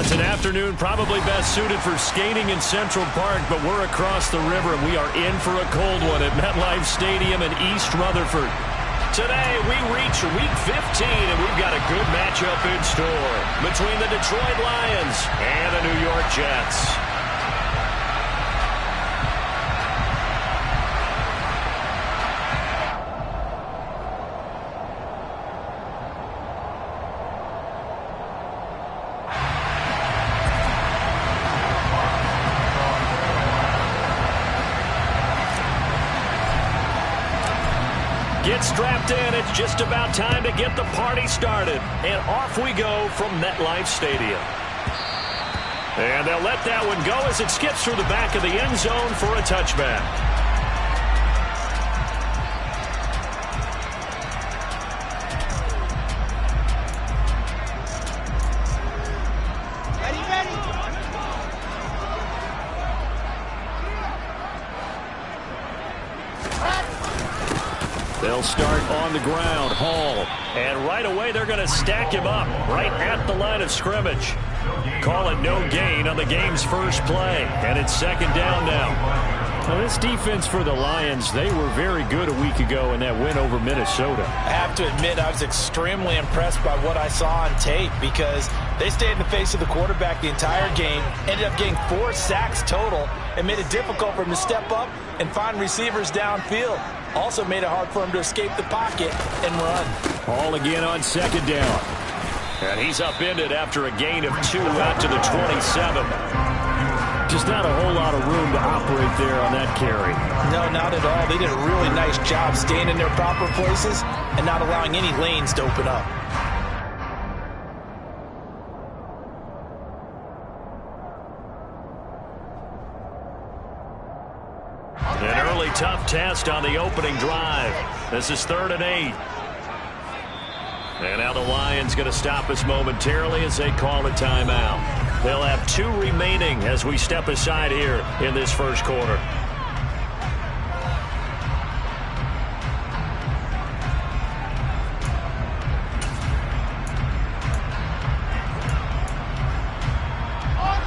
It's an afternoon probably best suited for skating in Central Park, but we're across the river, and we are in for a cold one at MetLife Stadium in East Rutherford. Today, we reach Week 15, and we've got a good matchup in store between the Detroit Lions and the New York Jets. Get strapped in. It's just about time to get the party started. And off we go from MetLife Stadium. And they'll let that one go as it skips through the back of the end zone for a touchback. They'll start on the ground, Hall. And right away, they're going to stack him up right at the line of scrimmage. Call it no gain on the game's first play. And it's second down now. Now, this defense for the Lions, they were very good a week ago in that win over Minnesota. I have to admit, I was extremely impressed by what I saw on tape because they stayed in the face of the quarterback the entire game, ended up getting 4 sacks total, and made it difficult for him to step up and find receivers downfield. Also made it hard for him to escape the pocket and run. Hall again on second down. And he's upended after a gain of 2 out to the 27. Just not a whole lot of room to operate there on that carry. No, not at all. They did a really nice job staying in their proper places and not allowing any lanes to open up. An early tough test on the opening drive. This is 3rd and 8. And now the Lions going to stop us momentarily as they call a timeout. They'll have 2 remaining as we step aside here in this first quarter.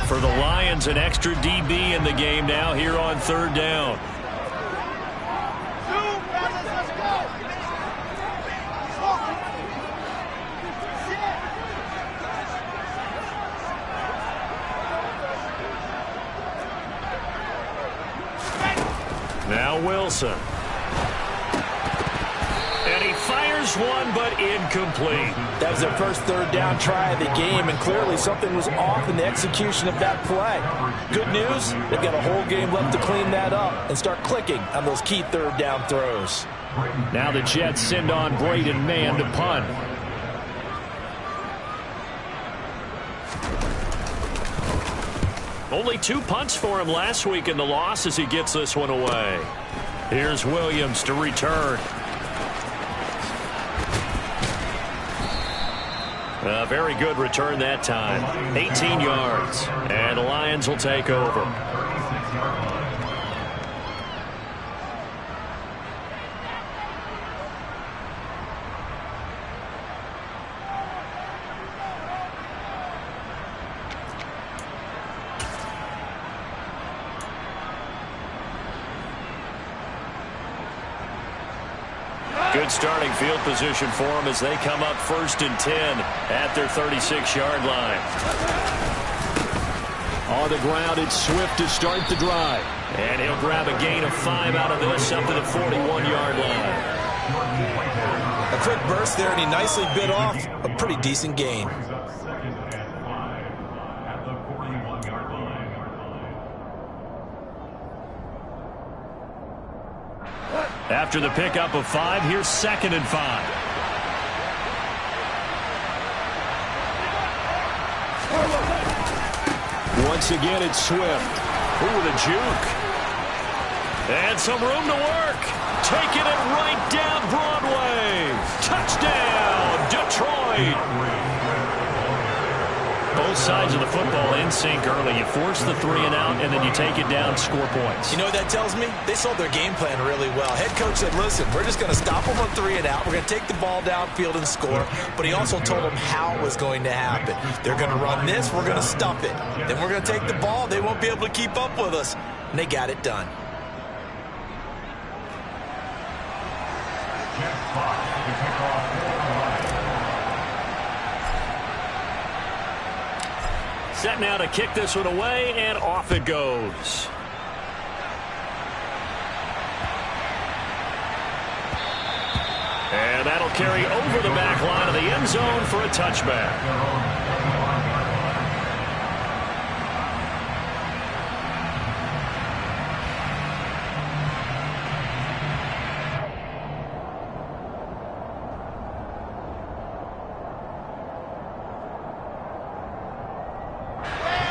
For the Lions, an extra DB in the game now here on 3rd down. Now Wilson. And he fires one, but incomplete. That was their first 3rd down try of the game, and clearly something was off in the execution of that play. Good news, they've got a whole game left to clean that up and start clicking on those key 3rd down throws. Now the Jets send on Braden Mann to punt. Only 2 punts for him last week in the loss as he gets this one away. Here's Williams to return. A very good return that time. 18 yards. And the Lions will take over. Good starting field position for them as they come up 1st and 10 at their 36-yard line. On the ground, it's Swift to start the drive. And he'll grab a gain of 5 out of this up to the 41-yard line. A quick burst there, and he nicely bit off a pretty decent gain. After the pickup of 5, here's 2nd and 5. Once again, it's Swift. Ooh, the juke. And some room to work. Taking it right down Broadway. Touchdown, Detroit. Both sides of the football in sync early. You force the 3 and out, and then you take it down, score points. You know what that tells me? They sold their game plan really well. Head coach said, listen, we're just going to stop them on 3 and out. We're going to take the ball downfield and score. But he also told them how it was going to happen. They're going to run this. We're going to stuff it. Then we're going to take the ball. They won't be able to keep up with us. And they got it done. Set now to kick this one away, and off it goes. And that'll carry over the back line of the end zone for a touchback.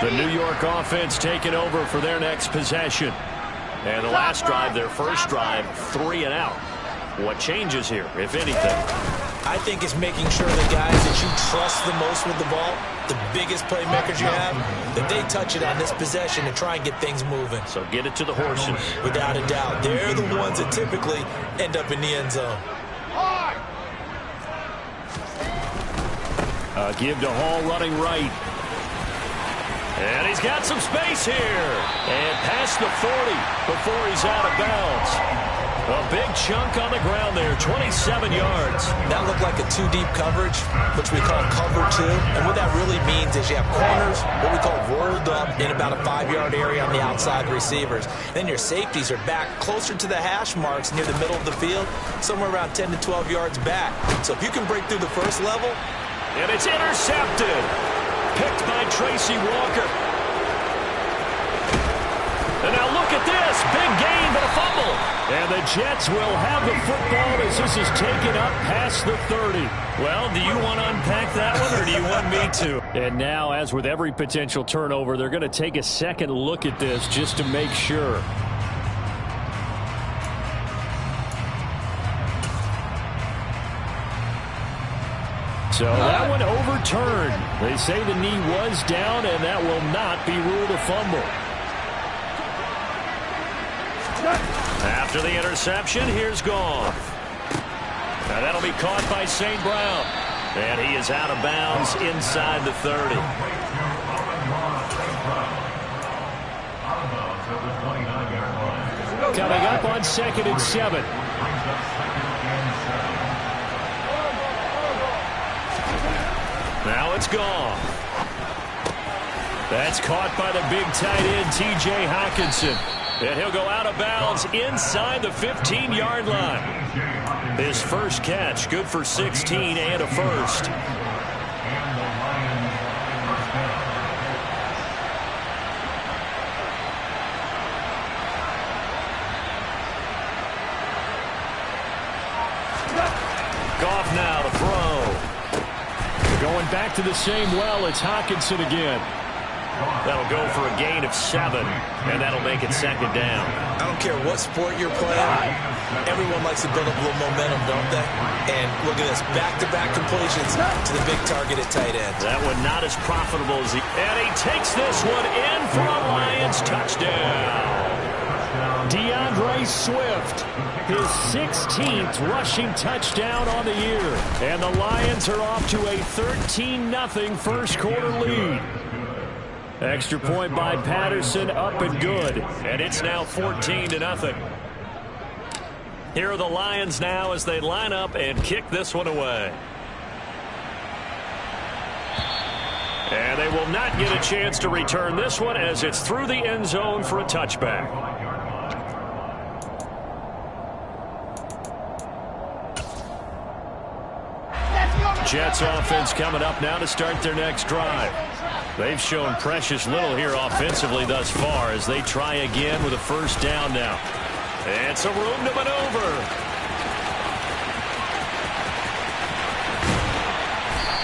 The New York offense taking over for their next possession. And the last drive, their first drive, 3 and out. What changes here, if anything? I think it's making sure the guys that you trust the most with the ball, the biggest playmakers you have, that they touch it on this possession and try and get things moving. So get it to the horses. Without a doubt. They're the ones that typically end up in the end zone. Give to Hall running right. And he's got some space here. And past the 40 before he's out of bounds. A big chunk on the ground there, 27 yards. That looked like a 2-deep coverage, which we call cover 2. And what that really means is you have corners, what we call rolled up in about a 5-yard area on the outside receivers. Then your safeties are back closer to the hash marks near the middle of the field, somewhere around 10 to 12 yards back. So if you can break through the first level. And it's intercepted. Picked by Tracy Walker. And now look at this. Big gain, but a fumble. And the Jets will have the football as this is taken up past the 30. Well, do you want to unpack that one, or do you want me to? And now, as with every potential turnover, they're going to take a second look at this just to make sure. So that one overturned. They say the knee was down, and that will not be ruled a fumble. After the interception, here's Goff. Now that'll be caught by St. Brown. And he is out of bounds inside the 30. Coming up on 2nd and 7. Now it's gone. That's caught by the big tight end, T.J. Hockenson. And he'll go out of bounds inside the 15-yard line. His first catch, good for 16 and a first. Goff now to throw. Going back to the same well, it's Hockenson again. That'll go for a gain of 7, and that'll make it 2nd down. I don't care what sport you're playing. Everyone likes to build up a little momentum, don't they? And look at this, back-to-back completions to the big target at tight end. That one not as profitable as he... And he takes this one in for a Lions touchdown. DeAndre Swift, his 16th rushing touchdown on the year. And the Lions are off to a 13-0 first quarter lead. Extra point by Patterson, up and good. And it's now 14-0. Here are the Lions now as they line up and kick this one away. And they will not get a chance to return this one as it's through the end zone for a touchback. Jets offense coming up now to start their next drive. They've shown precious little here offensively thus far as they try again with a first down now. And some room to maneuver.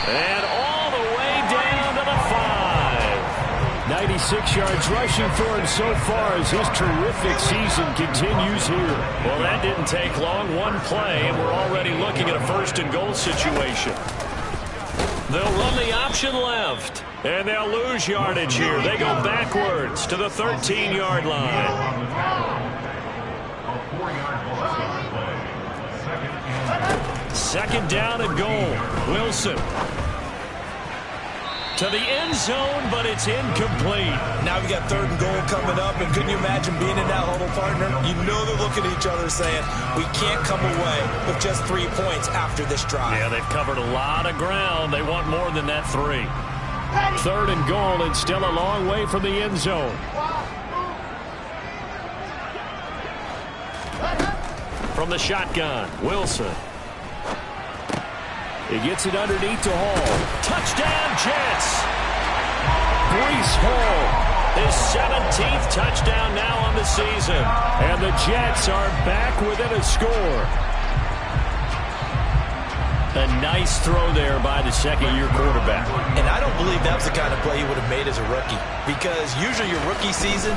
And all the way down to the 5. 96 yards rushing for him so far as his terrific season continues here. Well, that didn't take long. One play, and we're already looking at a 1st and goal situation. They'll run the option left. And they'll lose yardage here. They go backwards to the 13-yard line. Second down and goal. Wilson. To the end zone, but it's incomplete. Now we got third and goal coming up, and couldn't you imagine being in that huddle, partner? You know they're looking at each other saying, we can't come away with just 3 points after this drive. Yeah, they've covered a lot of ground. They want more than that 3. Third and goal, and still a long way from the end zone. From the shotgun, Wilson. He gets it underneath to Hall. Touchdown, Jets! Breece Hall, his 17th touchdown now on the season. And the Jets are back within a score. A nice throw there by the second-year quarterback. And I don't believe that was the kind of play he would have made as a rookie. Because usually your rookie season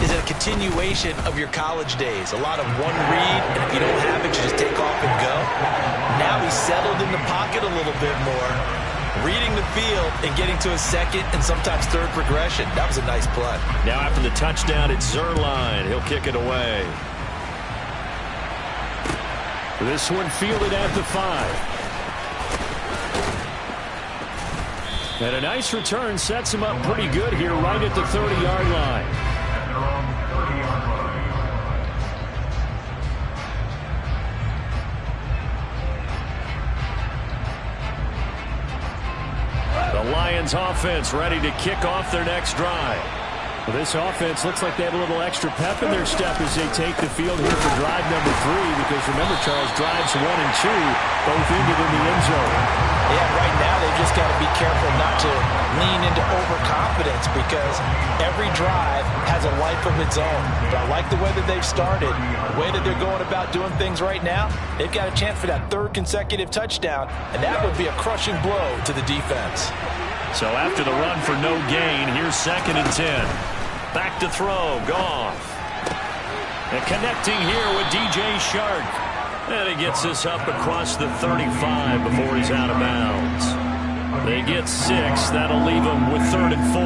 is a continuation of your college days. A lot of one read, and if you don't have it, you just take off and go. Now he's settled in the pocket a little bit more, reading the field and getting to his second and sometimes third progression. That was a nice play. Now after the touchdown, it's Zerline. He'll kick it away. This one fielded at the 5. And a nice return sets him up pretty good here right at the 30-yard line. The Lions offense ready to kick off their next drive. Well, this offense looks like they have a little extra pep in their step as they take the field here for drive number 3, because remember, Charles, drives 1 and 2 both ended in the end zone. Yeah, right now they've just got to be careful not to lean into overconfidence, because every drive has a life of its own. But I like the way that they've started, the way that they're going about doing things right now. They've got a chance for that 3rd consecutive touchdown, and that would be a crushing blow to the defense. So after the run for no gain, here's 2nd and 10. Back to throw, Goff. And connecting here with DJ Shark. And he gets this up across the 35 before he's out of bounds. They get 6. That'll leave them with 3rd and 4.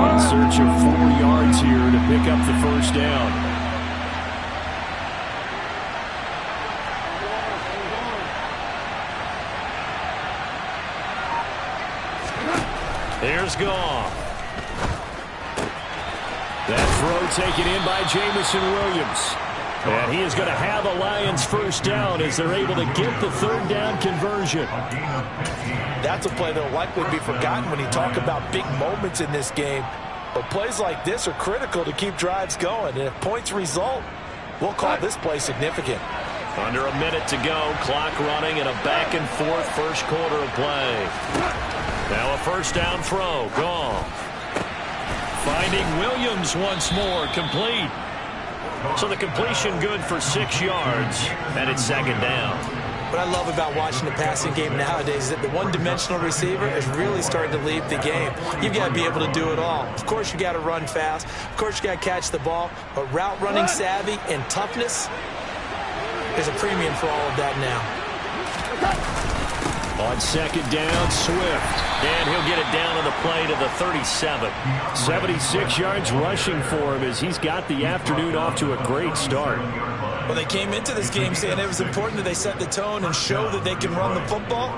In search of 4 yards here to pick up the first down. Here's Goff. That throw taken in by Jamison Williams. And he is going to have a Lions first down as they're able to get the 3rd down conversion. That's a play that will likely be forgotten when you talk about big moments in this game. But plays like this are critical to keep drives going. And if points result, we'll call this play significant. Under a minute to go, clock running, and a back-and-forth first quarter of play. Now a first down throw, Goff. Finding Williams once more, complete. So the completion good for 6 yards, and it's 2nd down. What I love about watching the passing game nowadays is that the one-dimensional receiver is really starting to lead the game. You've got to be able to do it all. Of course, you got to run fast. Of course, you got to catch the ball. But route running savvy and toughness is a premium for all of that now. On 2nd down, Swift. And he'll get it down on the play to the 37. 76 yards rushing for him as he's got the afternoon off to a great start. Well, they came into this game saying it was important that they set the tone and show that they can run the football.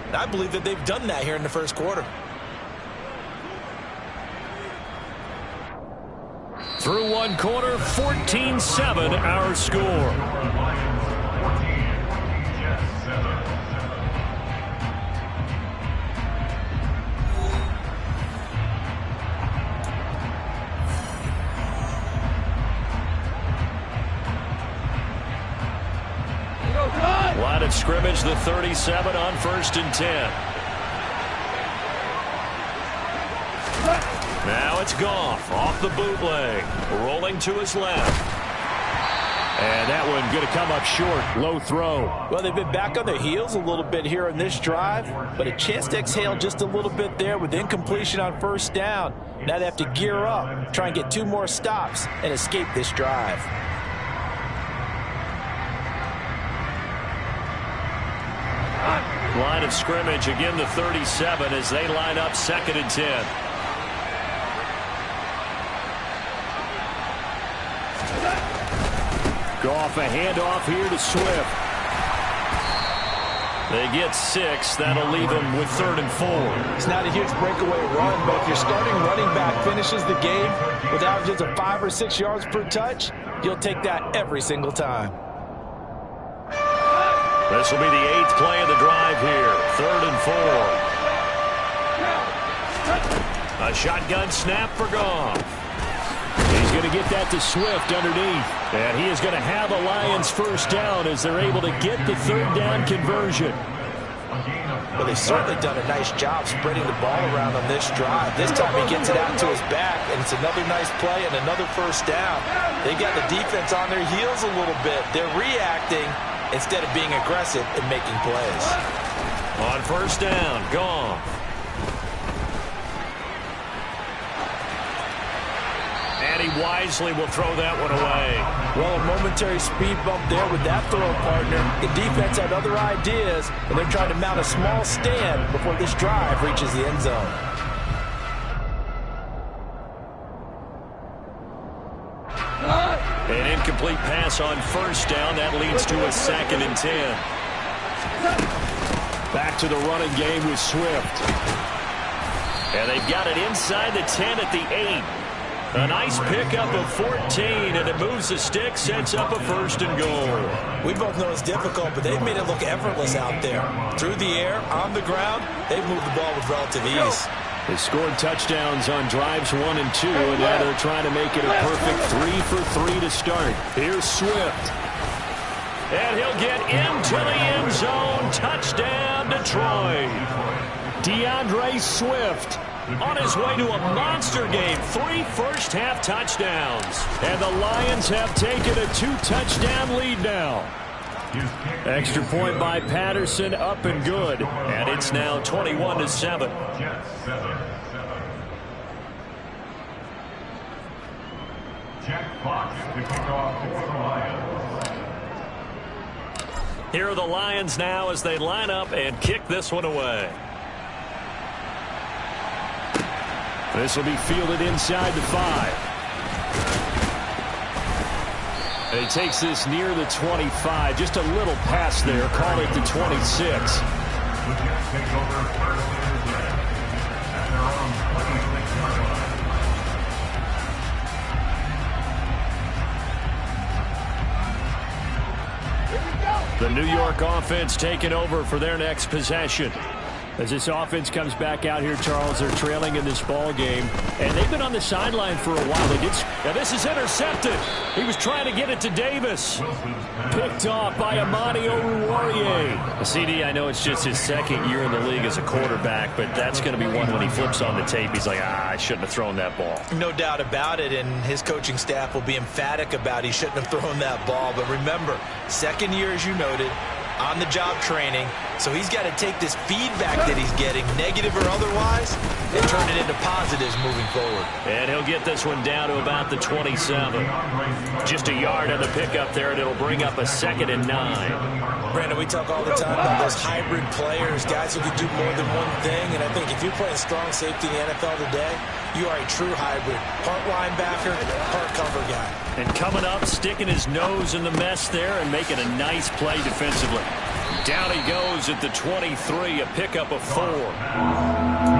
And I believe that they've done that here in the first quarter. Through 1 quarter, 14-7 our score. Line of scrimmage, the 37 on 1st and 10. Now it's Goff off the bootleg, rolling to his left. And that one going to come up short, low throw. Well, they've been back on their heels a little bit here in this drive, but a chance to exhale just a little bit there with incompletion on 1st down. Now they have to gear up, try and get 2 more stops and escape this drive. Line of scrimmage, again the 37 as they line up 2nd and 10. Goff a handoff here to Swift. They get 6. That'll leave them with 3rd and 4. It's not a huge breakaway run, but if your starting running back finishes the game with averages of 5 or 6 yards per touch, you'll take that every single time. This will be the 8th play of the drive here. 3rd and 4. A shotgun snap for Goff. He's going to get that to Swift underneath. And he is going to have a Lions first down as they're able to get the 3rd down conversion. Well, they've certainly done a nice job spreading the ball around on this drive. This time he gets it out to his back, and it's another nice play and another first down. They got the defense on their heels a little bit. They're reacting instead of being aggressive and making plays. On first down, Goff. And he wisely will throw that one away. Well, a momentary speed bump there with that throw, partner. The defense had other ideas, and they're trying to mount a small stand before this drive reaches the end zone. An incomplete pass on first down. That leads to a 2nd and 10. Back to the running game with Swift. And they've got it inside the 10 at the 8. A nice pickup of 14, and it moves the stick, sets up a 1st and goal. We both know it's difficult, but they've made it look effortless out there. Through the air, on the ground, they've moved the ball with relative ease. They scored touchdowns on drives 1 and 2, and now they're trying to make it a perfect 3 for 3 to start. Here's Swift. And he'll get into the end zone. Touchdown, Detroit. DeAndre Swift on his way to a monster game. 3 first-half touchdowns. And the Lions have taken a 2-touchdown lead now. Extra point by Patterson, up and good. And it's now 21-7. Here are the Lions now as they line up and kick this one away. This will be fielded inside the 5. And he takes this near the 25. Just a little pass there. Call it the 26. The New York offense taking over for their next possession. As this offense comes back out here, Charles, they're trailing in this ball game, and they've been on the sideline for a while. Now this is intercepted. He was trying to get it to Davis. Picked off by Amani Oruwariye. CD, I know it's just his 2nd year in the league as a quarterback, but that's going to be one when he flips on the tape. He's like, I shouldn't have thrown that ball. No doubt about it, and his coaching staff will be emphatic about he shouldn't have thrown that ball. But remember, 2nd year, as you noted, on-the-job training, so he's got to take this feedback that he's getting, negative or otherwise, and turn it into positives moving forward. And he'll get this one down to about the 27. Just a yard on the pickup there, and it'll bring up a 2nd and 9. Brandon, we talk all the time about those hybrid players, guys who can do more than one thing, and I think if you're playing strong safety in the NFL today, you are a true hybrid. Part linebacker, part cover guy. And coming up, sticking his nose in the mess there and making a nice play defensively. Down he goes at the 23, a pickup of 4.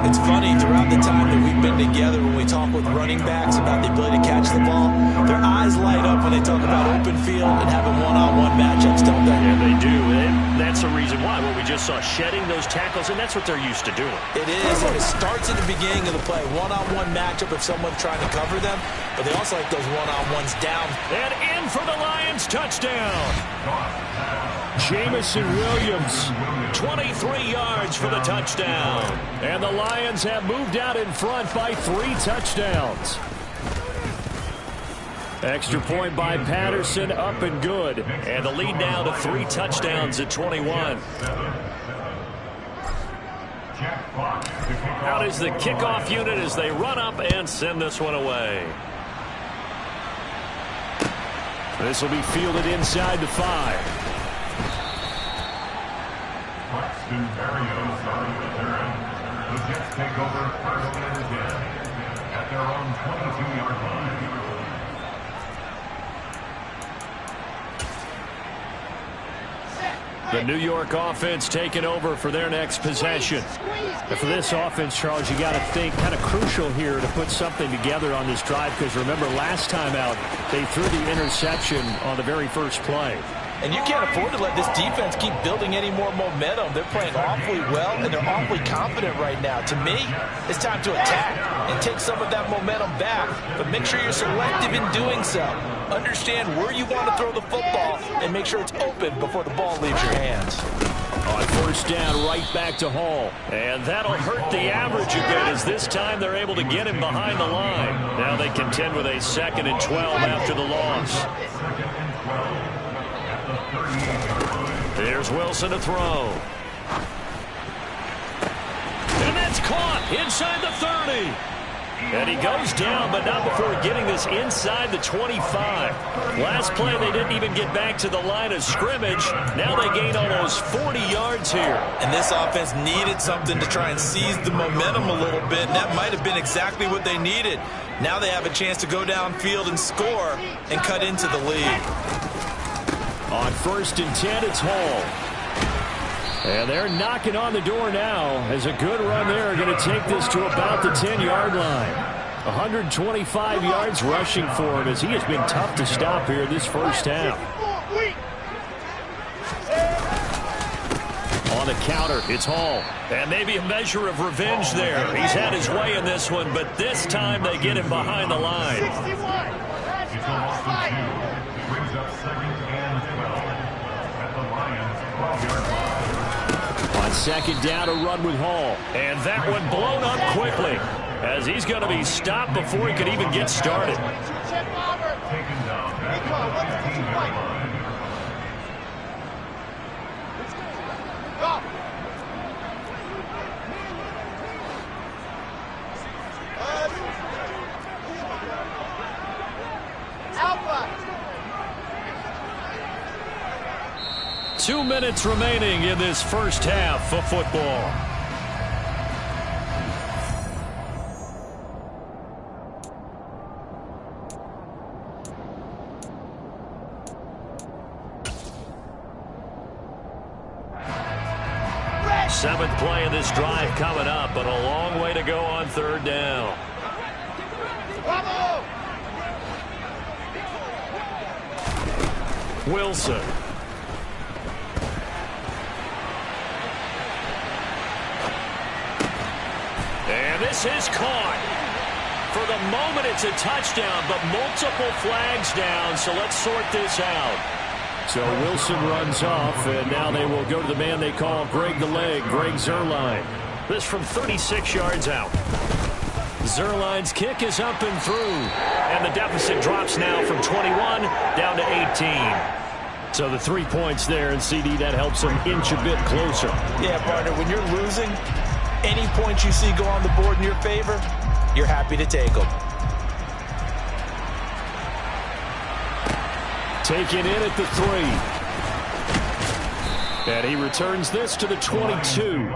It's funny, throughout the time that we've been together, when we talk with running backs about the ability to catch the ball, their eyes light up when they talk about open field and having one-on-one matchups, don't they? Yeah, they do. And that's the reason why. Well, we just saw shedding those tackles, and that's what they're used to doing. It is, and it starts at the beginning of the play. One-on-one matchup if someone's trying to cover them, but they also like those one-on-ones down. And in for the Lions touchdown. Jamison Williams, 23 yards for the touchdown. And the Lions have moved out in front by 3 touchdowns. Extra point by Patterson, up and good. And the lead now to 3 touchdowns at 21. Out is the kickoff unit as they run up and send this one away. This will be fielded inside the 5. The Jets take over first and 10 at their own 22-yard line. The New York offense taking over for their next possession. And for this offense, Charles, you got to think kind of crucial here to put something together on this drive, because remember last time out they threw the interception on the very first play. And you can't afford to let this defense keep building any more momentum. They're playing awfully well, and they're awfully confident right now. To me, it's time to attack and take some of that momentum back. But make sure you're selective in doing so. Understand where you want to throw the football and make sure it's open before the ball leaves your hands. On first down, right back to Hall. And that'll hurt the average a bit, as this time they're able to get him behind the line. Now they contend with a 2nd and 12 after the loss. There's Wilson to throw. And that's caught inside the 30. And he goes down, but not before getting this inside the 25. Last play, they didn't even get back to the line of scrimmage. Now they gain almost 40 yards here. And this offense needed something to try and seize the momentum a little bit, and that might have been exactly what they needed. Now they have a chance to go downfield and score and cut into the lead. On first and 10, it's Hall. And they're knocking on the door now, as a good run there are going to take this to about the 10-yard line. 125 yards rushing for him, as he has been tough to stop here this first half. On the counter, it's Hall. And maybe a measure of revenge there. He's had his way in this one, but this time they get him behind the line. It's a loss of 2. Brings up 2nd and 12 at the Lions' 12-yard line. On second down, a run with Hall. And that one blown up quickly, as he's going to be stopped before he could even get started. Taken down at the 15-yard line. Go! 2 minutes remaining in this first half of football. Seventh play of this drive coming up, but a long way to go on third down. Wilson. And this is caught. For the moment, it's a touchdown, but multiple flags down, so let's sort this out. So Wilson runs off, and now they will go to the man they call Greg the Leg, Greg Zuerlein. This from 36 yards out. Zuerlein's kick is up and through, and the deficit drops now from 21 down to 18. So the 3 points there, and CD, that helps them inch a bit closer. Yeah, partner, when you're losing, any points you see go on the board in your favor, you're happy to take them. Taken in at the 3. And he returns this to the 22.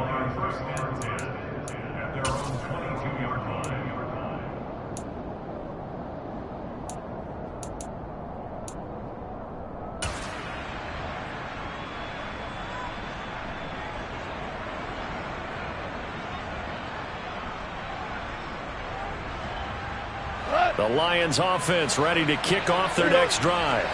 The Lions offense ready to kick off their next drive.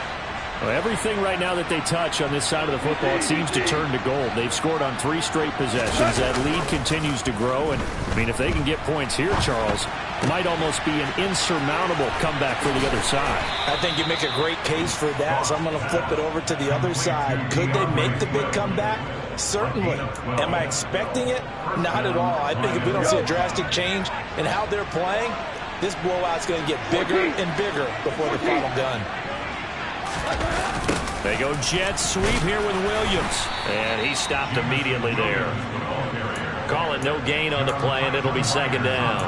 Well, everything right now that they touch on this side of the football, it seems to turn to gold. They've scored on 3 straight possessions. That lead continues to grow. And, I mean, if they can get points here, Charles, might almost be an insurmountable comeback for the other side. I think you make a great case for that, so I'm going to flip it over to the other side. Could they make the big comeback? Certainly. Am I expecting it? Not at all. I think if we don't see a drastic change in how they're playing, this blowout's going to get bigger and bigger before the final gun. They go jet sweep here with Williams. And he stopped immediately there. Call it no gain on the play, and it'll be second down.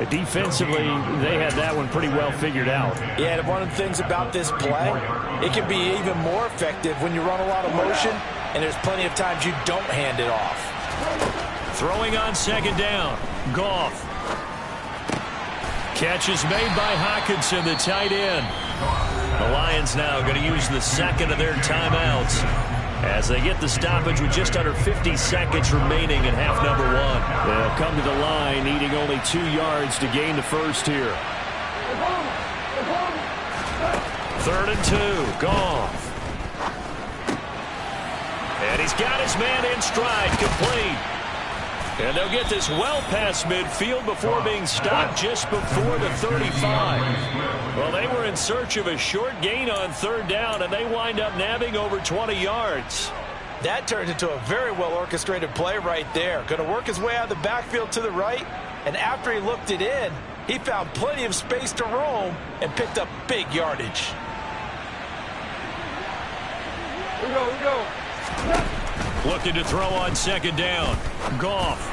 Defensively, they had that one pretty well figured out. Yeah, and one of the things about this play, it can be even more effective when you run a lot of motion and there's plenty of times you don't hand it off. Throwing on second down. Goff. Catch is made by Hockenson, the tight end. The Lions now going to use the second of their timeouts as they get the stoppage with just under 50 seconds remaining in half number one. They'll come to the line needing only 2 yards to gain the first here. 3rd and 2. Goff. And he's got his man in stride, complete. And they'll get this well past midfield before being stopped just before the 35. Well, they were in search of a short gain on 3rd down, and they wind up nabbing over 20 yards. That turned into a very well-orchestrated play right there. Going to work his way out of the backfield to the right, and after he looked it in, he found plenty of space to roam and picked up big yardage. Here we go, here we go. Looking to throw on second down. Goff.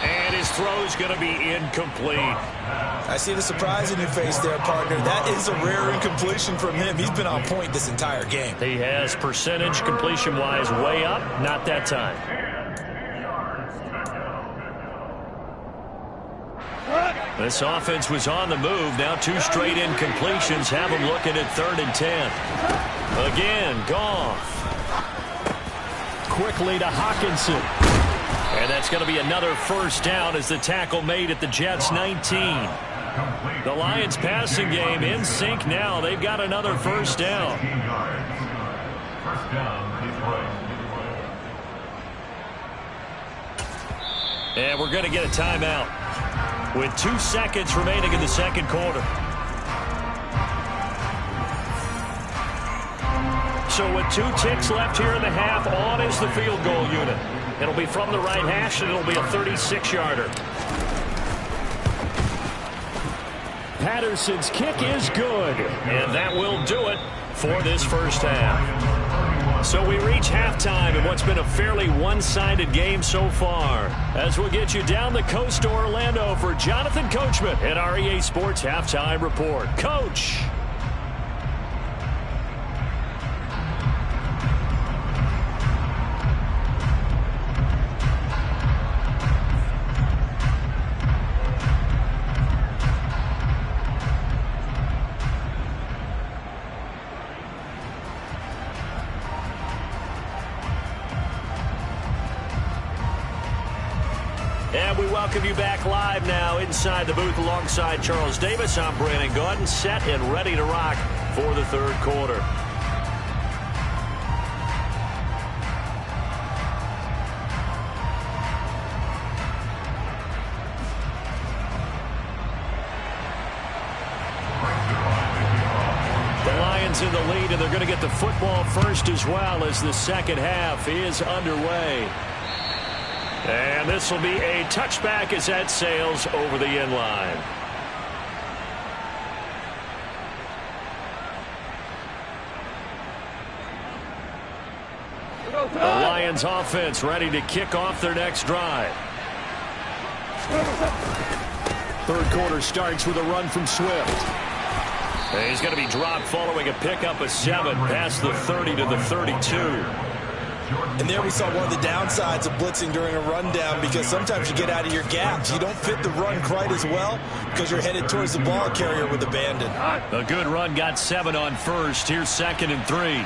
And his throw's going to be incomplete. I see the surprise in your face there, partner. That is a rare incompletion from him. He's been on point this entire game. He has percentage completion-wise way up. Not that time. This offense was on the move. Now 2 straight incompletions have them looking at 3rd and 10. Again, Goff. Quickly to Hockenson. And that's going to be another first down as the tackle made at the Jets' 19. The Lions passing game in sync now. They've got another first down. First down, Detroit. And we're going to get a timeout with 2 seconds remaining in the second quarter. So with 2 ticks left here in the half, on is the field goal unit. It'll be from the right hash, and it'll be a 36-yarder. Patterson's kick is good, and that will do it for this first half. So we reach halftime in what's been a fairly one-sided game so far. As we'll get you down the coast to Orlando for Jonathan Coachman at our EA Sports Halftime Report. Coach. And we welcome you back live now inside the booth alongside Charles Davis. I'm Brandon Gaudin, set and ready to rock for the 3rd quarter. The Lions in the lead, and they're going to get the football first as well as the second half is underway. And this will be a touchback as that sails over the end line. The Lions offense ready to kick off their next drive. 3rd quarter starts with a run from Swift. And he's going to be dropped following a pickup of 7 past the 30 to the 32. And there we saw one of the downsides of blitzing during a rundown, because sometimes you get out of your gaps. You don't fit the run quite as well because you're headed towards the ball carrier with abandon. A good run got 7 on first. Here's 2nd and 3.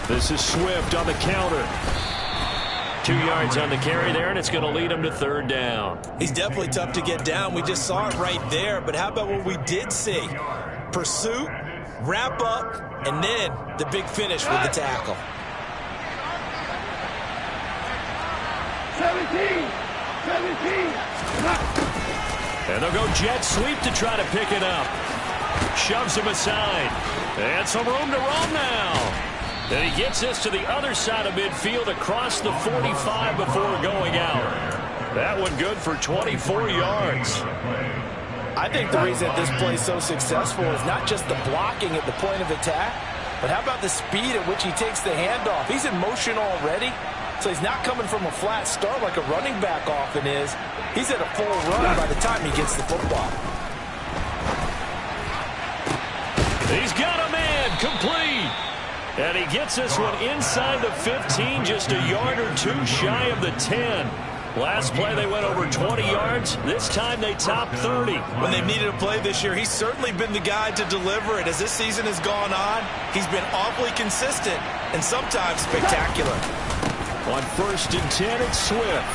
This is Swift on the counter. 2 yards on the carry there, and it's going to lead him to 3rd down. He's definitely tough to get down. We just saw it right there. But how about what we did see? Pursuit, wrap up, and then the big finish with the tackle. 17. And they'll go jet sweep to try to pick it up. Shoves him aside. And some room to roam now. And he gets this to the other side of midfield across the 45 before going out. That one good for 24 yards. I think the reason this play is so successful is not just the blocking at the point of attack, but how about the speed at which he takes the handoff? He's in motion already, so he's not coming from a flat start like a running back often is. He's at a full run by the time he gets the football. He's got a man complete. And he gets this one inside the 15, just a yard or two shy of the 10. Last play they went over 20 yards. This time they topped 30. When they've needed a play this year, he's certainly been the guy to deliver it. As this season has gone on, he's been awfully consistent and sometimes spectacular. On 1st and 10, it's Swift.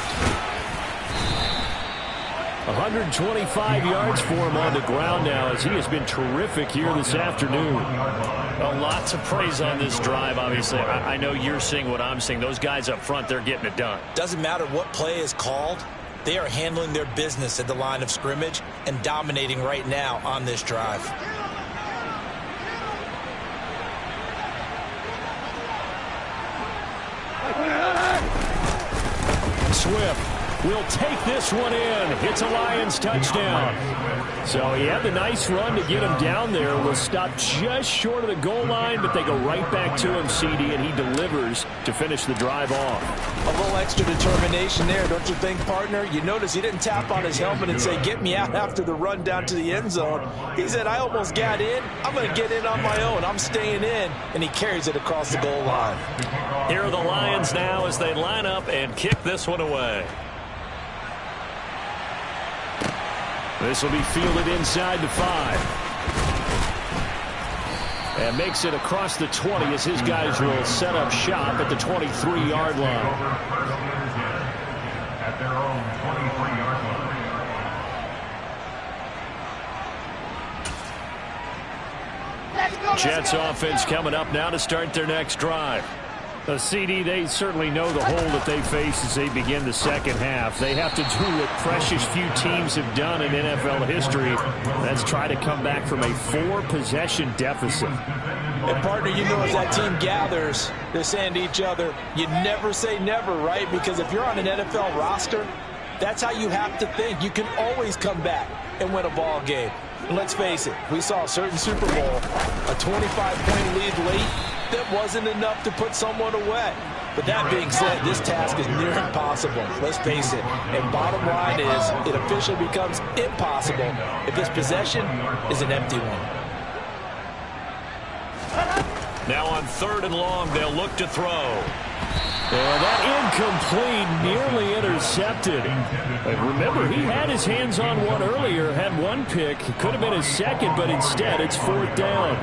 125 yards for him on the ground now, as he has been terrific here this afternoon. Well, lots of praise on this drive, obviously. I know you're seeing what I'm seeing. Those guys up front, they're getting it done. Doesn't matter what play is called. They are handling their business at the line of scrimmage and dominating right now on this drive. Swift will take this one in. It's a Lions touchdown. So he had the nice run to get him down there. Was stopped just short of the goal line, but they go right back to him, CD, and he delivers to finish the drive off. A little extra determination there, don't you think, partner? You notice he didn't tap on his helmet and say, get me out after the run down to the end zone. He said, I almost got in. I'm going to get in on my own. I'm staying in. And he carries it across the goal line. Here are the Lions now as they line up and kick this one away. This will be fielded inside the 5. And makes it across the 20 as his guys will set up shop at the 23-yard line. At their own 23-yard line. Jets offense coming up now to start their next drive. The CD, they certainly know the hole that they face as they begin the second half. They have to do what precious few teams have done in NFL history. That's try to come back from a 4-possession deficit. And, partner, you know as that team gathers, they're saying to each other, you never say never, right? Because if you're on an NFL roster, that's how you have to think. You can always come back and win a ball game. And let's face it, we saw a certain Super Bowl, a 25-point lead late. That wasn't enough to put someone away. But that being said, this task is near impossible. Let's face it. And bottom line is, it officially becomes impossible if this possession is an empty one. Now on 3rd and long, they'll look to throw. And that incomplete, nearly intercepted. But remember, he had his hands on one earlier, had one pick. It could have been his second, but instead it's 4th down.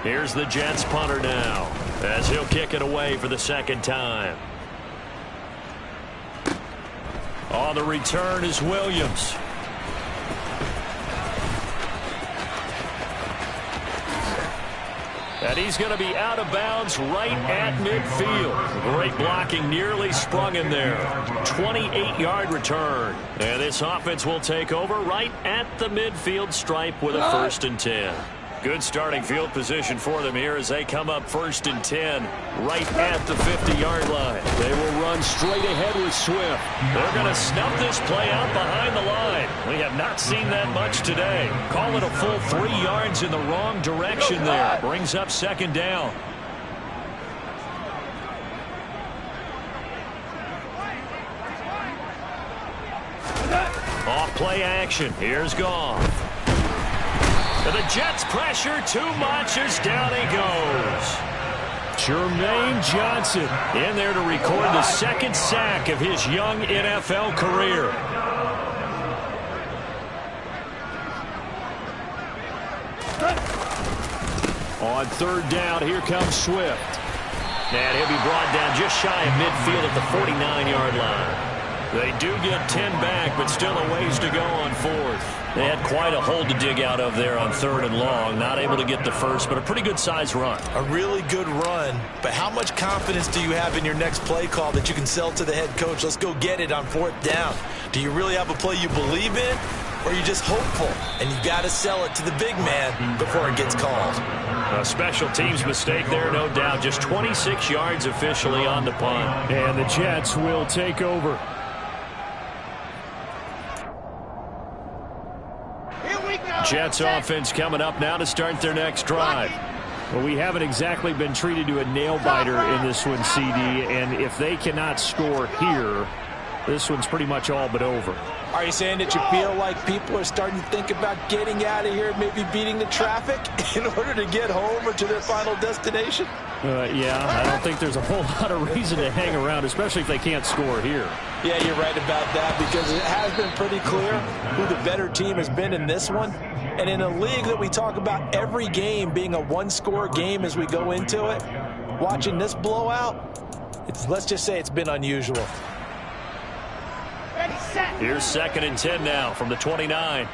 Here's the Jets punter now, as he'll kick it away for the second time. On the return is Williams. And he's going to be out of bounds right at midfield. Great blocking, nearly sprung him there. 28-yard return. And this offense will take over right at the midfield stripe with a 1st and 10. Good starting field position for them here as they come up 1st and 10 right at the 50-yard line. They will run straight ahead with Swift. They're going to snuff this play out behind the line. We have not seen that much today. Call it a full 3 yards in the wrong direction there. Brings up 2nd down. Off play action. Here's Goff. The Jets pressure too much as down he goes. Jermaine Johnson in there to record the 2nd sack of his young NFL career. On 3rd down, here comes Swift. And he'll be brought down just shy of midfield at the 49-yard line. They do get 10 back, but still a ways to go on 4th. They had quite a hole to dig out of there on 3rd and long. Not able to get the first, but a pretty good size run. A really good run, but how much confidence do you have in your next play call that you can sell to the head coach? Let's go get it on 4th down. Do you really have a play you believe in, or are you just hopeful? And you've got to sell it to the big man before it gets called. A special teams mistake there, no doubt. Just 26 yards officially on the punt. And the Jets will take over. Jets offense coming up now to start their next drive. Well, we haven't exactly been treated to a nail-biter in this one, CD, and if they cannot score here, This one's pretty much all but over. Are you saying that you feel like people are starting to think about getting out of here, maybe beating the traffic in order to get home or to their final destination? Yeah, I don't think there's a whole lot of reason to hang around, especially if they can't score here. Yeah, you're right about that, because it has been pretty clear who the better team has been in this one. And in a league that we talk about every game being a one-score game as we go into it, watching this blowout, let's just say it's been unusual. Here's 2nd and 10 now from the 29.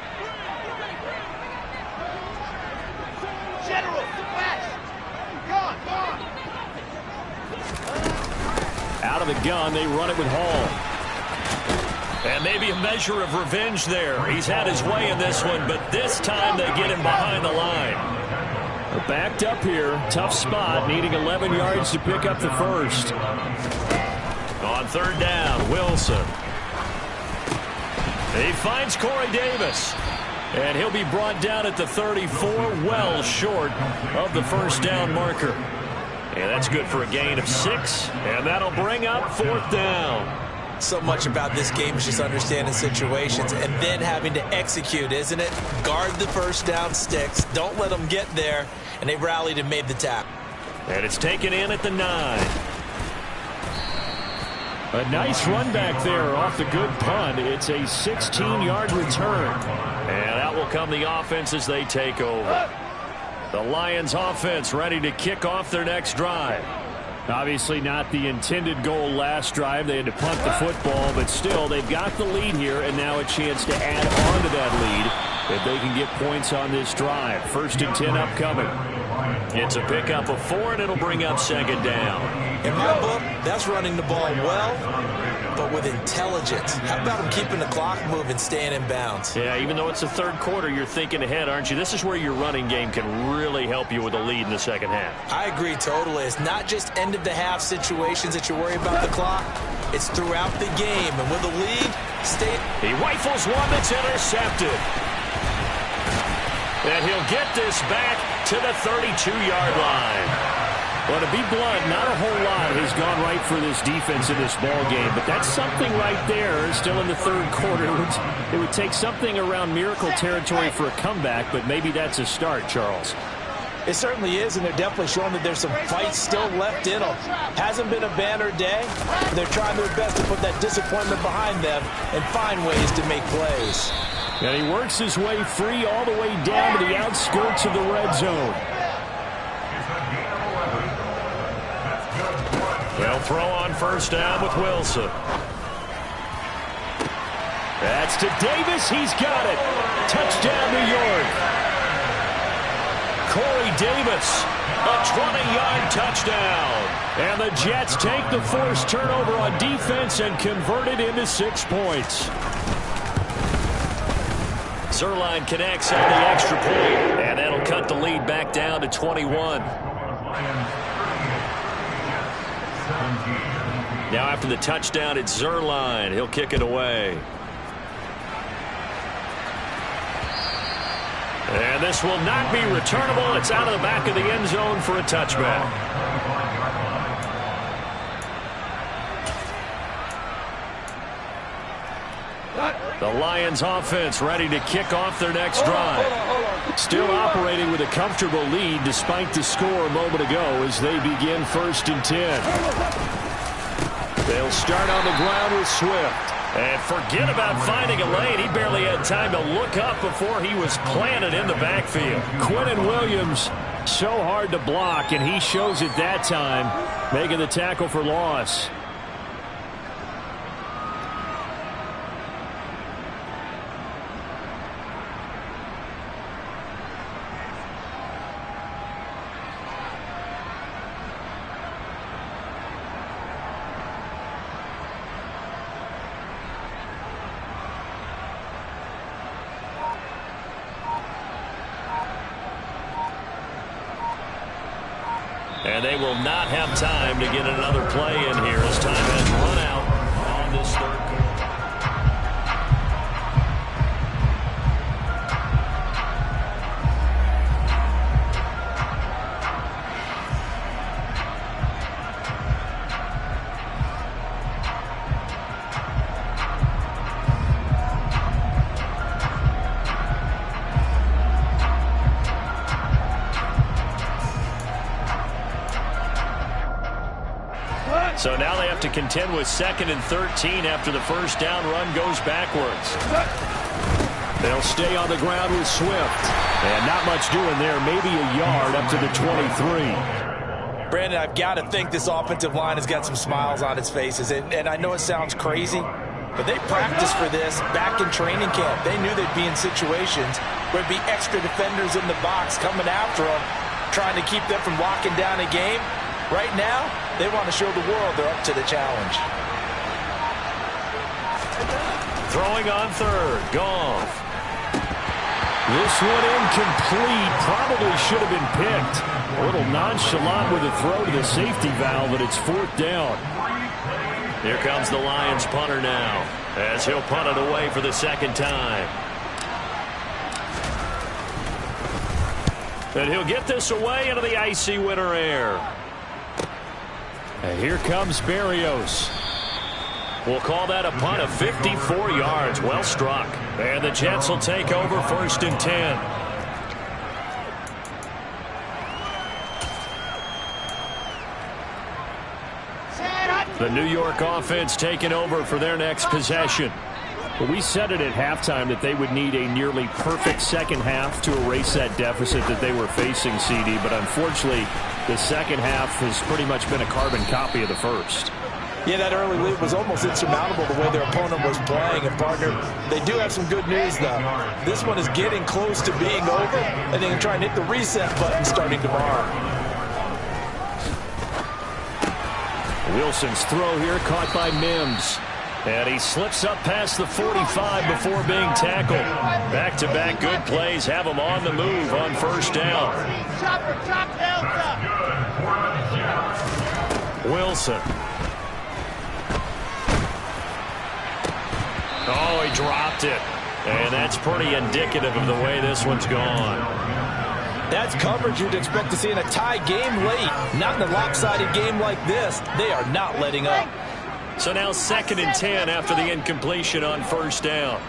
Out of the gun, they run it with Hall. And maybe a measure of revenge there. He's had his way in this one, but this time they get him behind the line. They're backed up here. Tough spot, needing 11 yards to pick up the first. On 3rd down, Wilson. He finds Corey Davis. And he'll be brought down at the 34, well short of the first down marker. And that's good for a gain of 6. And that'll bring up 4th down. So much about this game is just understanding situations and then having to execute, isn't it? Guard the first down sticks. Don't let them get there. And they rallied and made the tackle. And it's taken in at the 9. A nice run back there off the good punt. It's a 16-yard return. And out will come the offense as they take over. The Lions offense ready to kick off their next drive. Obviously not the intended goal last drive. They had to punt the football, but still they've got the lead here and now a chance to add on to that lead if they can get points on this drive. 1st and 10 upcoming. It's a pickup of 4 and it'll bring up 2nd down. In my book, that's running the ball well, but with intelligence. How about them keeping the clock moving, staying in bounds? Yeah, even though it's the 3rd quarter, you're thinking ahead, aren't you? This is where your running game can really help you with a lead in the 2nd half. I agree totally. It's not just end-of-the-half situations that you worry about the clock. It's throughout the game. And with a lead, he rifles one that's intercepted. And he'll get this back to the 32-yard line. Well, to be blunt, not a whole lot has gone right for this defense in this ball game, but that's something right there. Still in the 3rd quarter. It would take something around miracle territory for a comeback, but maybe that's a start, Charles. It certainly is, and they're definitely showing that there's some fight still left in them. Hasn't been a banner day, but they're trying their best to put that disappointment behind them and find ways to make plays. And he works his way free all the way down to the outskirts of the red zone. They'll throw on 1st down with Wilson. That's to Davis. He's got it. Touchdown, New York. Corey Davis, a 20-yard touchdown. And the Jets take the forced turnover on defense and convert it into 6 points. Zerline connects on the extra point, and that'll cut the lead back down to 21. Now after the touchdown, it's Zerline. He'll kick it away. And this will not be returnable. It's out of the back of the end zone for a touchback. The Lions offense ready to kick off their next drive. Still operating with a comfortable lead despite the score a moment ago as they begin 1st and 10. They'll start on the ground with Swift. And forget about finding a lane. He barely had time to look up before he was planted in the backfield. Quinnen Williams, so hard to block, and he shows it that time, making the tackle for loss. And they will not have time to get another play in here as time has run out on this 3rd quarter. So now they have to contend with 2nd and 13 after the first down run goes backwards. They'll stay on the ground with Swift. And not much doing there, maybe a yard up to the 23. Brandon, I've got to think this offensive line has got some smiles on its faces. And I know it sounds crazy, but they practiced for this back in training camp. They knew they'd be in situations where there'd be extra defenders in the box coming after them, trying to keep them from locking down a game. Right now, they want to show the world they're up to the challenge. Throwing on third, Goff. This one incomplete. Probably should have been picked. A little nonchalant with a throw to the safety valve, but it's 4th down. Here comes the Lions punter now, as he'll punt it away for the 2nd time. And he'll get this away into the icy winter air. And here comes Berrios. We'll call that a punt of 54 yards. Well struck. And the Jets will take over 1st and 10. The New York offense taking over for their next possession. Well, we said it at halftime that they would need a nearly perfect second half to erase that deficit that they were facing, CD. But unfortunately, the second half has pretty much been a carbon copy of the first. Yeah, that early lead was almost insurmountable the way their opponent was playing. And, partner, they do have some good news, though. This one is getting close to being over, and they can try and hit the reset button starting tomorrow. Wilson's throw here caught by Mims. And he slips up past the 45 before being tackled. Back-to-back good plays have him on the move on 1st down. Wilson. Oh, he dropped it. And that's pretty indicative of the way this one's gone. That's coverage you'd expect to see in a tie game late. Not in a lopsided game like this. They are not letting up. So now 2nd and 10 after the incompletion on 1st down.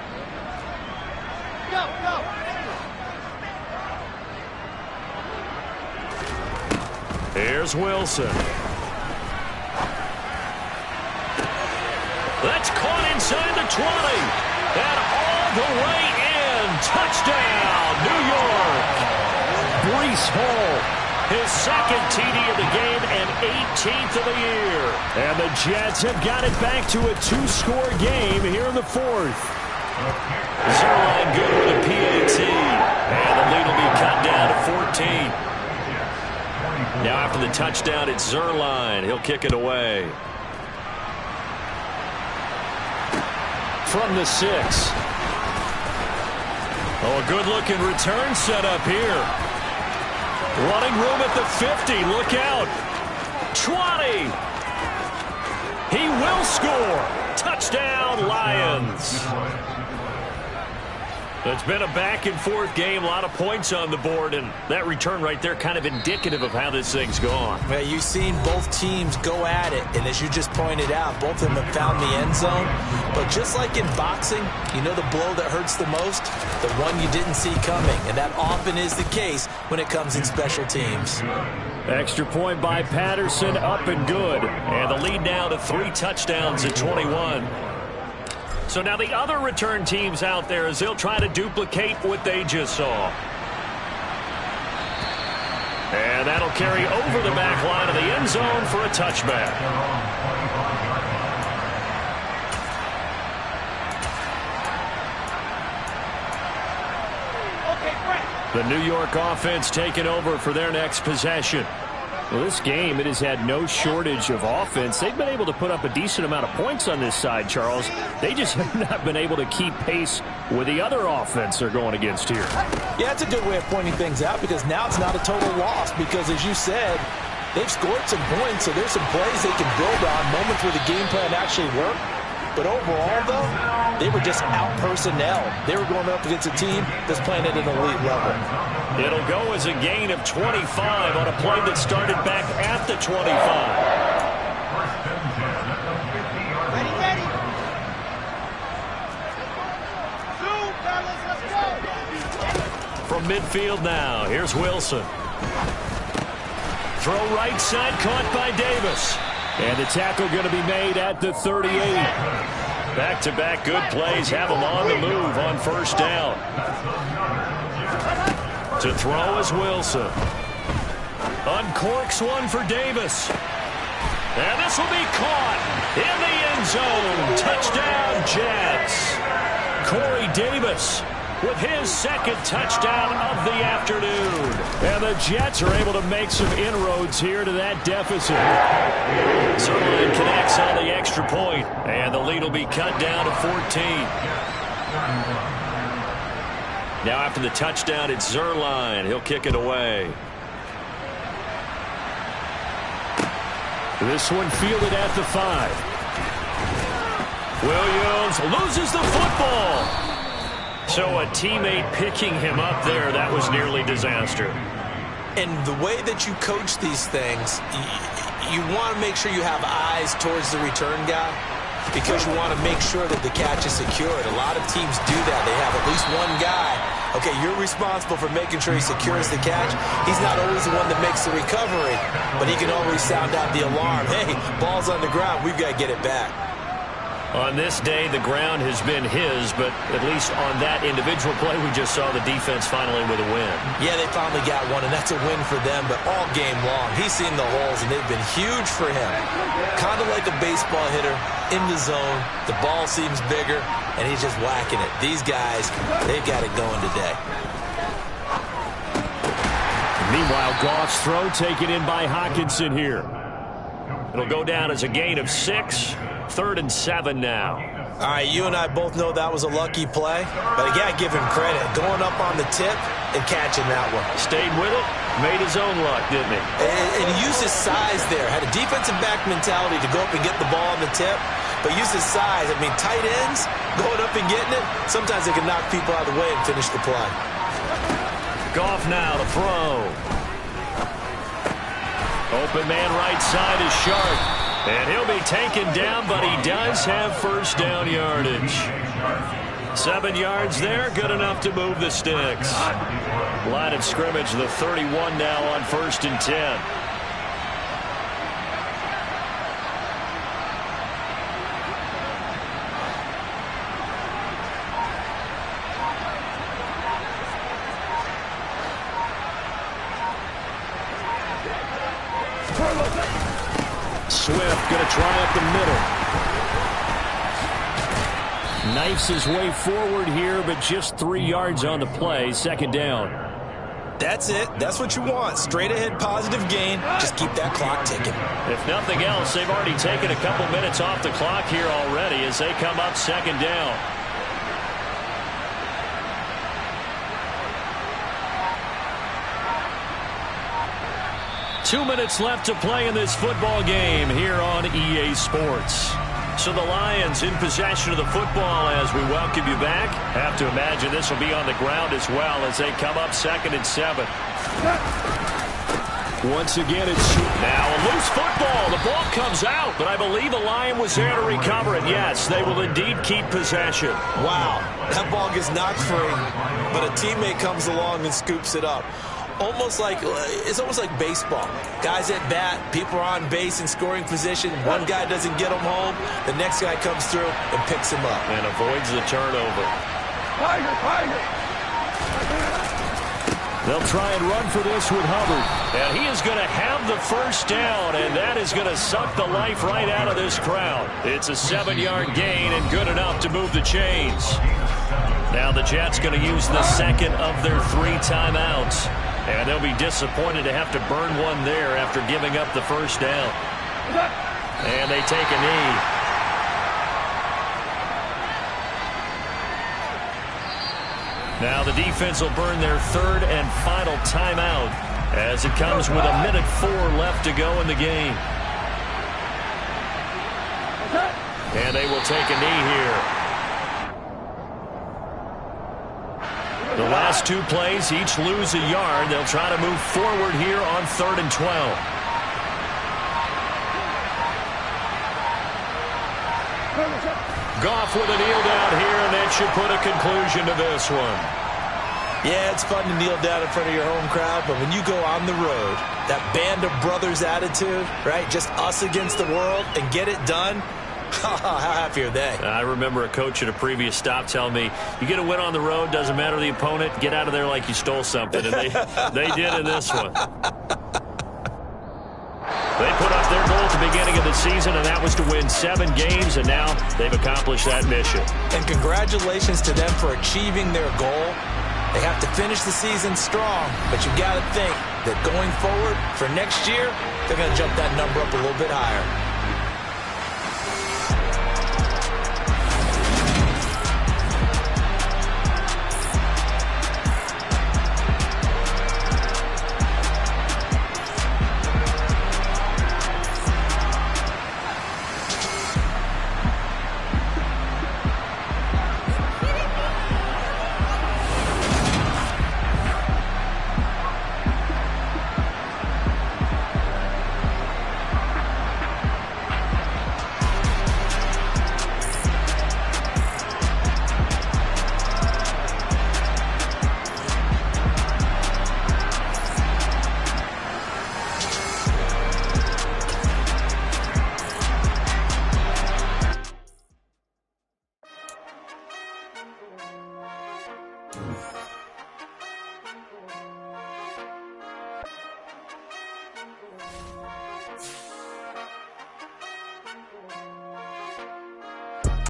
Here's Wilson. That's caught inside the 20. And all the way in. Touchdown, New York. Breece Hall. His 2nd TD of the game and 18th of the year. And the Jets have got it back to a 2-score game here in the 4th. Zerline good with a PAT. And the lead will be cut down to 14. Now after the touchdown, it's Zerline. He'll kick it away. From the 6. Oh, a good-looking return set up here. Running room at the 50. Look out. 20. He will score. Touchdown, Lions. It's been a back-and-forth game. A lot of points on the board. And that return right there kind of indicative of how this thing's gone. Well, you've seen both teams go at it. And as you just pointed out, both of them have found the end zone. But just like in boxing, you know the blow that hurts the most? The one you didn't see coming. And that often is the case when it comes in special teams. Extra point by Patterson, up and good. And the lead now to 3 touchdowns at 21. So now the other return teams out there as they'll try to duplicate what they just saw. And that'll carry over the back line of the end zone for a touchback. The New York offense taking over for their next possession. Well, this game, it has had no shortage of offense. They've been able to put up a decent amount of points on this side, Charles. They just have not been able to keep pace with the other offense they're going against here. Yeah, it's a good way of pointing things out because now it's not a total loss because, as you said, they've scored some points, so there's some plays they can build on, moments where the game plan actually worked. But overall, though, they were just out-personnel. They were going up against a team that's playing at an elite level. It'll go as a gain of 25 on a play that started back at the 25. From midfield now, here's Wilson. Throw right side, caught by Davis. And the tackle going to be made at the 38. Back-to-back good plays have him on the move on first down. To throw is Wilson. Uncorks one for Davis. And this will be caught in the end zone. Touchdown, Jets. Corey Davis with his second touchdown of the afternoon. And the Jets are able to make some inroads here to that deficit. Zerline connects on the extra point, and the lead will be cut down to 14. Now after the touchdown, it's Zerline. He'll kick it away. This one fielded at the 5. Williams loses the football. So a teammate picking him up there, that was nearly disaster. And the way that you coach these things, you want to make sure you have eyes towards the return guy because you want to make sure that the catch is secured. A lot of teams do that. They have at least one guy. Okay, you're responsible for making sure he secures the catch. He's not always the one that makes the recovery, but he can always sound out the alarm. Hey, ball's on the ground. We've got to get it back. On this day, the ground has been his, but at least on that individual play, we just saw the defense finally with a win. Yeah, they finally got one, and that's a win for them, but all game long, he's seen the holes, and they've been huge for him. Kind of like a baseball hitter in the zone. The ball seems bigger, and he's just whacking it. These guys, they've got it going today. Meanwhile, Goff's throw taken in by Hockenson here. It'll go down as a gain of 6. 3rd and 7 now. All right, you and I both know that was a lucky play, but I got to give him credit. Going up on the tip and catching that one. Stayed with it, made his own luck, didn't he? And he used his size there. Had a defensive back mentality to go up and get the ball on the tip, but used his size. I mean, tight ends, going up and getting it, sometimes they can knock people out of the way and finish the play. Goff now to throw. Open man right side is Sharp. And he'll be taken down, but he does have first down yardage. 7 yards there, good enough to move the sticks. Line of scrimmage, the 31 now on 1st and 10. Swift going to try up the middle. Knifes his way forward here, but just 3 yards on the play. 2nd down. That's it. That's what you want. Straight ahead positive gain. Just keep that clock ticking. If nothing else, they've already taken a couple minutes off the clock here already as they come up 2nd down. Two minutes left to play in this football game here on EA Sports. So the Lions in possession of the football as we welcome you back. Have to imagine this will be on the ground as well as they come up 2nd and 7. Once again, it's now a loose football. The ball comes out, but I believe a Lion was there to recover it. Yes, they will indeed keep possession. Wow, that ball gets knocked free, but a teammate comes along and scoops it up. It's almost like baseball. Guys at bat, people are on base in scoring position. One guy doesn't get him home. The next guy comes through and picks him up. And avoids the turnover. Tiger! They'll try and run for this with Hubbard. And he is going to have the first down, and that is going to suck the life right out of this crowd. It's a 7-yard gain and good enough to move the chains. Now the Jets going to use the second of their 3 timeouts. And they'll be disappointed to have to burn one there after giving up the first down. And they take a knee. Now the defense will burn their 3rd and final timeout as it comes with 1:04 left to go in the game. And they will take a knee here. The last 2 plays each lose a yard. They'll try to move forward here on 3rd and 12. Goff with a kneel down here, and that should put a conclusion to this one. Yeah, it's fun to kneel down in front of your home crowd, but when you go on the road, that band of brothers attitude, right, just us against the world, and get it done, how happy are they? I remember a coach at a previous stop telling me, you get a win on the road, doesn't matter the opponent, get out of there like you stole something. And they did in this one. They put up their goal at the beginning of the season, and that was to win 7 games, and now they've accomplished that mission. And congratulations to them for achieving their goal. They have to finish the season strong, but you've got to think that going forward for next year, they're going to jump that number up a little bit higher.